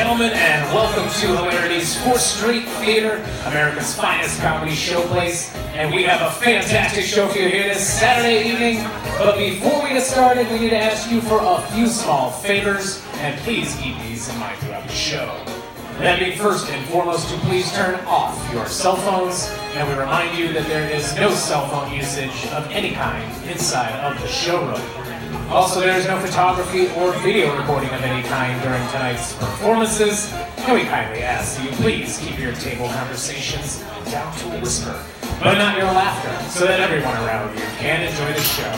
gentlemen, and welcome to Hilarities 4th Street Theater, America's finest comedy showplace. And we have a fantastic show for you here this Saturday evening. But before we get started, we need to ask you for a few small favors, and please keep these in mind throughout the show. That being first and foremost, to please turn off your cell phones, and we remind you that there is no cell phone usage of any kind inside of the showroom. Also, there is no photography or video recording of any kind during tonight's performances, and we kindly ask that you please keep your table conversations down to a whisper, but not your laughter, so that everyone around you can enjoy the show.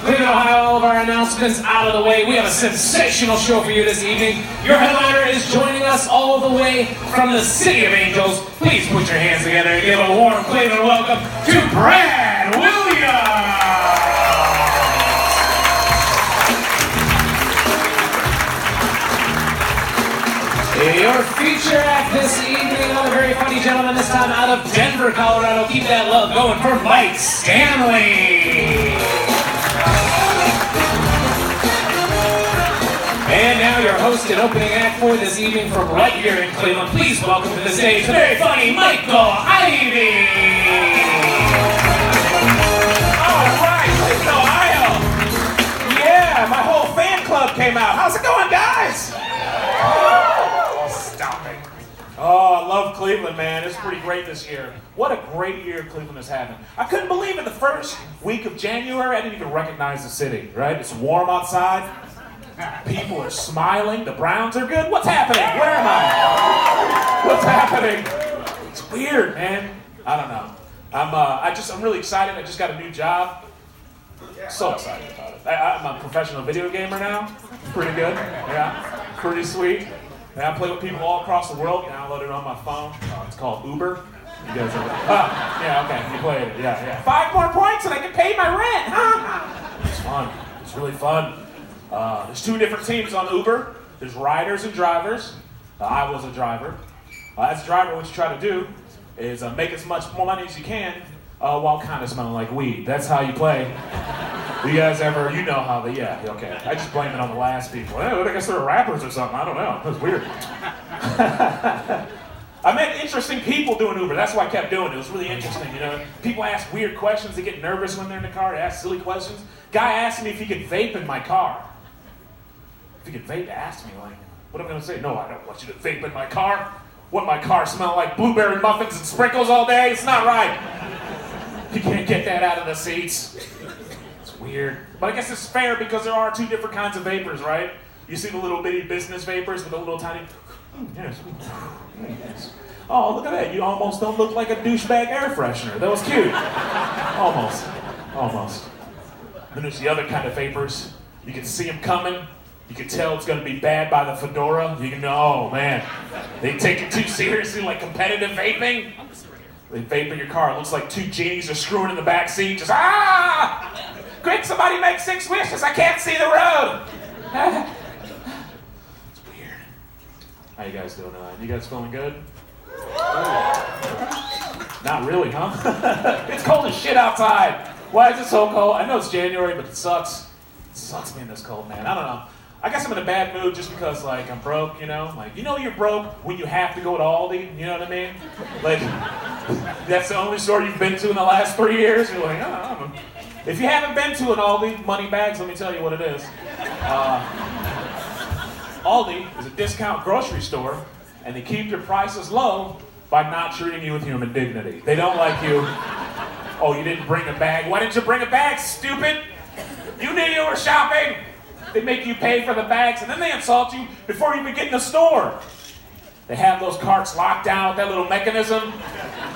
Cleveland, Ohio, all of our announcements out of the way. We have a sensational show for you this evening. Your headliner is joining us all the way from the City of Angels. Please put your hands together and give a warm Cleveland welcome to Brad Williams. Your feature act this evening, another very funny gentleman, this time out of Denver, Colorado. Keep that love going for Mike Stanley. And now your host and opening act for this evening from right here in Cleveland. Please welcome to the stage the very funny Michael Ivy. All right, Cleveland, Ohio. Yeah, my whole fan club came out. How's it going, guys? Oh, stop it. Oh, I love Cleveland, man. It's pretty great this year. What a great year Cleveland is having. I couldn't believe it. The first week of January, I didn't even recognize the city, right? It's warm outside. People are smiling. The Browns are good. What's happening? Where am I? What's happening? It's weird, man. I don't know. I'm really excited. I just got a new job. So excited about it. I'm a professional video gamer now. Pretty good. Yeah. Pretty sweet. And I play with people all across the world. Download it on my phone. It's called Uber. You guys are yeah, okay. You play it. Yeah. 5 more points and I can pay my rent. It's fun. It's really fun. There's 2 different teams on Uber. There's riders and drivers. I was a driver. As a driver, what you try to do is make as much more money as you can while kind of smelling like weed. That's how you play. You guys ever, you know how they, yeah, okay. I just blame it on the last people. I guess they're rappers or something. I don't know. That's weird. I met interesting people doing Uber. That's why I kept doing it. It was really interesting, you know. People ask weird questions. They get nervous when they're in the car. They ask silly questions. Guy asked me if he could vape in my car. If he could vape, ask me, like, what am I going to say? No, I don't want you to vape in my car. What, my car smell like blueberry muffins and sprinkles all day? It's not right. You can't get that out of the seats. It's weird. But I guess it's fair because there are 2 different kinds of vapors, right? You see the little bitty business vapors with the little tiny, yes. Oh, look at that. You almost don't look like a douchebag air freshener. That was cute. Almost. Then there's the other kind of vapors. You can see them coming. You can tell it's going to be bad by the fedora. You can know, oh man, they take it too seriously, like competitive vaping. They vape in your car. It looks like 2 genies are screwing in the back seat. Just, quick, somebody make 6 wishes. I can't see the road. It's weird. How you guys doing tonight? You guys feeling good? Not really, huh? It's cold as shit outside. Why is it so cold? I know it's January, but it sucks. It sucks being this cold, man. I don't know. I guess I'm in a bad mood just because, like, I'm broke, you know? Like, you know you're broke when you have to go to Aldi, you know what I mean? Like, that's the only store you've been to in the last 3 years? You're like, oh. If you haven't been to an Aldi, money bags, let me tell you what it is. Aldi is a discount grocery store, and they keep their prices low by not treating you with human dignity. They don't like you. Oh, you didn't bring a bag. Why didn't you bring a bag, stupid? You knew you were shopping. They make you pay for the bags, and then they insult you before you even get in the store. They have those carts locked down with that little mechanism.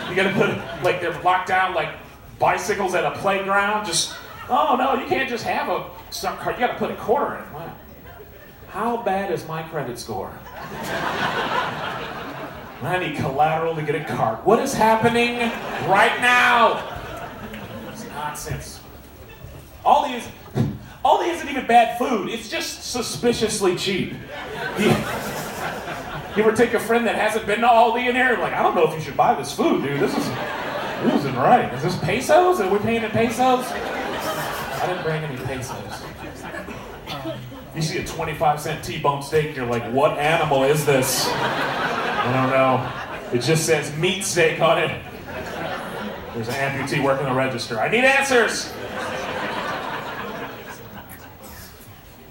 You gotta put, like, they're locked down like bicycles at a playground. Just, oh no, you can't just have a cart. You gotta put a quarter in. Wow. How bad is my credit score? I need collateral to get a cart. What is happening right now? It's nonsense. Aldi isn't even bad food. It's just suspiciously cheap. You ever take a friend that hasn't been to Aldi in here? Like, I don't know if you should buy this food, dude. This isn't right. Is this pesos? Are we paying in pesos? I didn't bring any pesos. You see a 25-cent T-bone steak, you're like, what animal is this? I don't know. It just says meat steak on it. There's an amputee working the register. I need answers!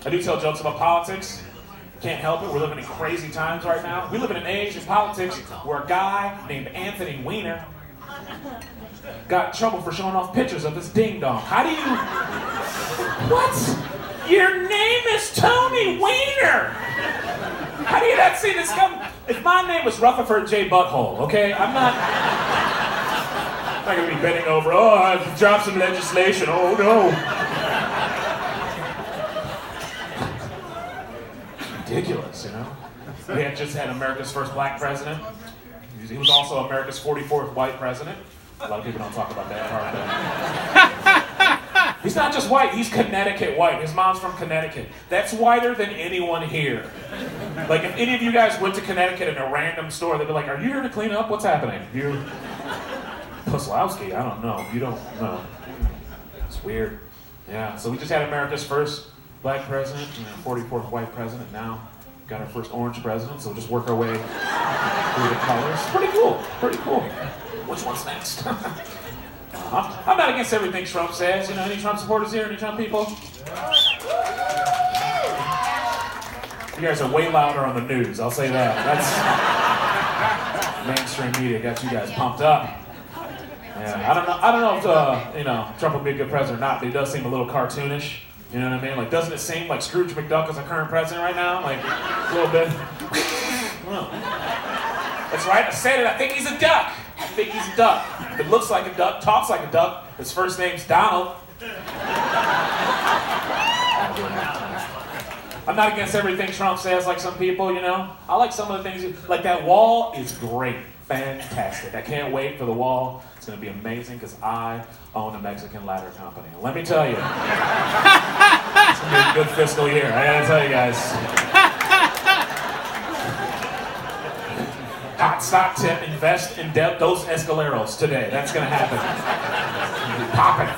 I do tell jokes about politics. Can't help it, we're living in crazy times right now. We live in an age in politics where a guy named Anthony Weiner got in trouble for showing off pictures of his ding-dong. How do you... What? Your name is Tony Weiner! How do you not see this coming? If my name was Rutherford J. Butthole, okay? I'm not gonna be bending over, oh, I've dropped some legislation, oh no. Ridiculous, you know? We had just had America's first black president. He was also America's 44th white president. A lot of people don't talk about that part. He's not just white, he's Connecticut white. His mom's from Connecticut. That's whiter than anyone here. Like if any of you guys went to Connecticut in a random store, they'd be like, are you here to clean up? What's happening? You... Puslowski, I don't know. You don't know. It's weird. Yeah, so we just had America's first black president, 44th white president. Now got our first orange president, so we'll just work our way through the colors. Pretty cool, pretty cool. Which one's next? I'm not against everything Trump says. You know, any Trump supporters here? Any Trump people? You guys are way louder on the news, I'll say that. That's mainstream media got you guys pumped up. Yeah, I don't know if you know, Trump will be a good president or not, but he does seem a little cartoonish. You know what I mean? Like, doesn't it seem like Scrooge McDuck is our current president right now? Like, a little bit. Well, that's right, I said it. I think he's a duck. I think he's a duck. If it looks like a duck, talks like a duck, his first name's Donald. I'm not against everything Trump says, like some people, you know? I like some of the things, like that wall is great. Fantastic. I can't wait for the wall. It's going to be amazing because I own a Mexican ladder company. And let me tell you, it's going to be a good fiscal year. I got to tell you guys. Hot stock tip, invest in those Escaleros today. That's going to happen. Popping.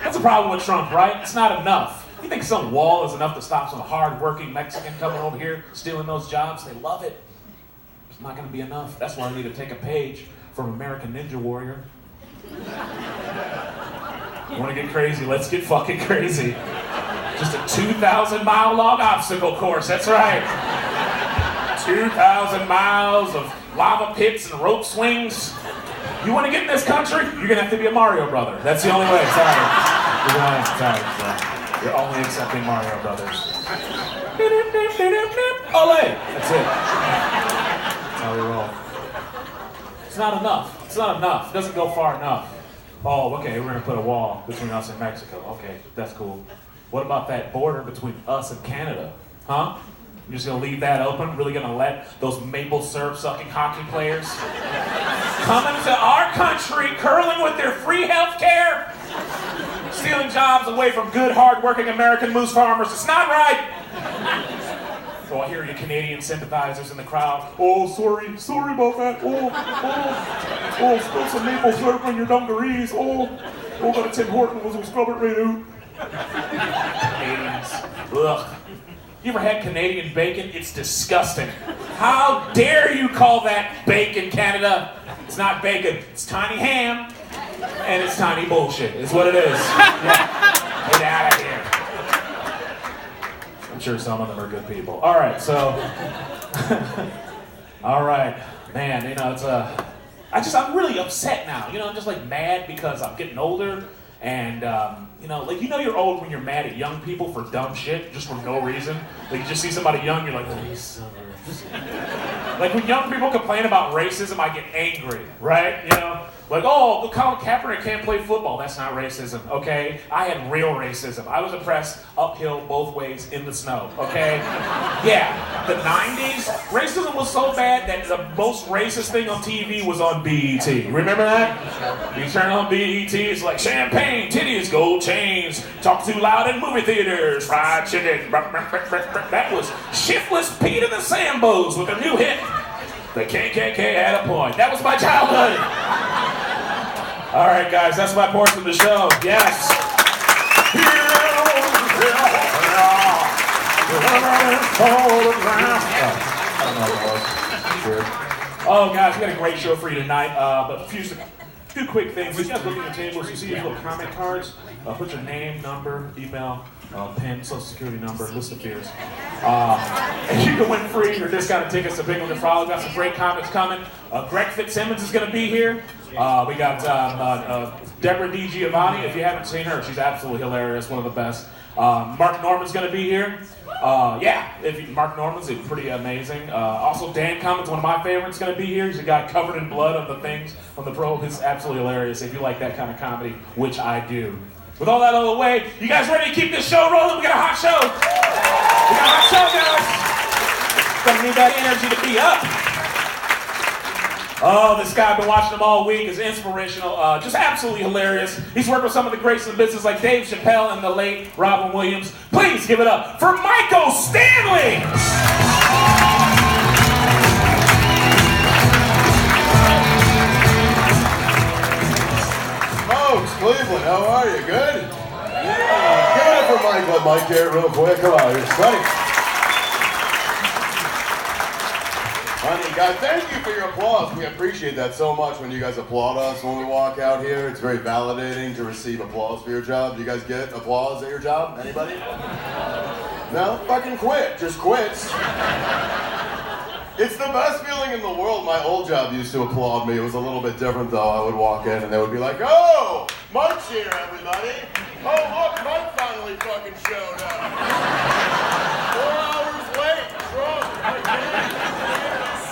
That's the problem with Trump, right? It's not enough. You think some wall is enough to stop some hard-working Mexican coming over here, stealing those jobs? They love it. It's not going to be enough. That's why I need to take a page from American Ninja Warrior. You want to get crazy? Let's get fucking crazy. Just a 2,000-mile long obstacle course. That's right. 2,000 miles of lava pits and rope swings. You want to get in this country? You're going to have to be a Mario brother. That's the only way. Sorry. Sorry. You're only accepting Mario brothers. Ole! That's it. That's how we roll. It's not enough. It's not enough. It doesn't go far enough. Oh, okay, we're gonna put a wall between us and Mexico. Okay, that's cool. What about that border between us and Canada? Huh? You're just gonna leave that open? Really gonna let those maple syrup sucking hockey players come into our country curling with their free health care? Stealing jobs away from good, hard-working American moose farmers. It's not right. So I hear you Canadian sympathizers in the crowd. Oh, sorry about that. Oh, spill some maple syrup on your dungarees. Oh, got a Tim Horton was scrub it right out. Canadians. Ugh. You ever had Canadian bacon? It's disgusting. How dare you call that bacon, Canada? It's not bacon. It's tiny ham. And it's tiny bullshit, is what it is. Yeah. Get out of here. I'm sure some of them are good people. All right, so. All right, man, you know, it's I'm really upset now. You know, I'm just like mad because I'm getting older. And, you know, you're old when you're mad at young people for dumb shit, just for no reason. Like, you just see somebody young, you're like, oh, you son of a... Like, when young people complain about racism, I get angry, right? You know? Like, oh, Colin Kaepernick can't play football. That's not racism, okay? I had real racism. I was oppressed uphill both ways in the snow, okay? Yeah, the 90s, racism was so bad that the most racist thing on TV was on BET. Remember that? You turn on BET, it's like champagne, titties, gold chains, talk too loud in movie theaters, fried chicken. That was Shiftless Pete and the Sambos with a new hit. The KKK had a point. That was my childhood. All right, guys, that's my portion of the show. Yes. Hold around. I don't know what it was. Weird. Oh, guys, we got a great show for you tonight. But a few quick things. As you guys look at your tables, you see these little comment cards. Put your name, number, email, PIN, social security number, list of fears. And you can win free or discounted tickets to Big One to Frolic. We've got some great comics coming. Greg Fitzsimmons is going to be here. We got Deborah D. Giovanni. If you haven't seen her, she's absolutely hilarious, one of the best. Mark Norman's going to be here. Mark Norman's pretty amazing. Also, Dan Cummins, one of my favorites, going to be here. He's a guy covered in blood on the things from the pro. He's absolutely hilarious if you like that kind of comedy, which I do. With all that out of the way, you guys ready to keep this show rolling? We got a hot show. We got a hot show, guys. Gonna need that energy to be up. Oh, this guy, I've been watching him all week, is inspirational, just absolutely hilarious. He's worked with some of the greats in the business like Dave Chappelle and the late Robin Williams. Please give it up for Michael Stanley! Folks, Cleveland, how are you? Good? Yeah. Give it up for Mike. Let Mike hear it real quick. Come on, it's funny. Honey, guys, thank you for your applause. We appreciate that so much when you guys applaud us when we walk out here. It's very validating to receive applause for your job. Do you guys get applause at your job? Anybody? No? Fucking quit. Just quits. It's the best feeling in the world. My old job used to applaud me. It was a little bit different, though. I would walk in and they would be like, "Oh, Mike's here, everybody. Oh, look, Mike finally fucking showed up. 4 hours late. Drunk. Thank you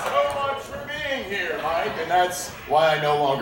so much for being here, Mike." And that's why I no longer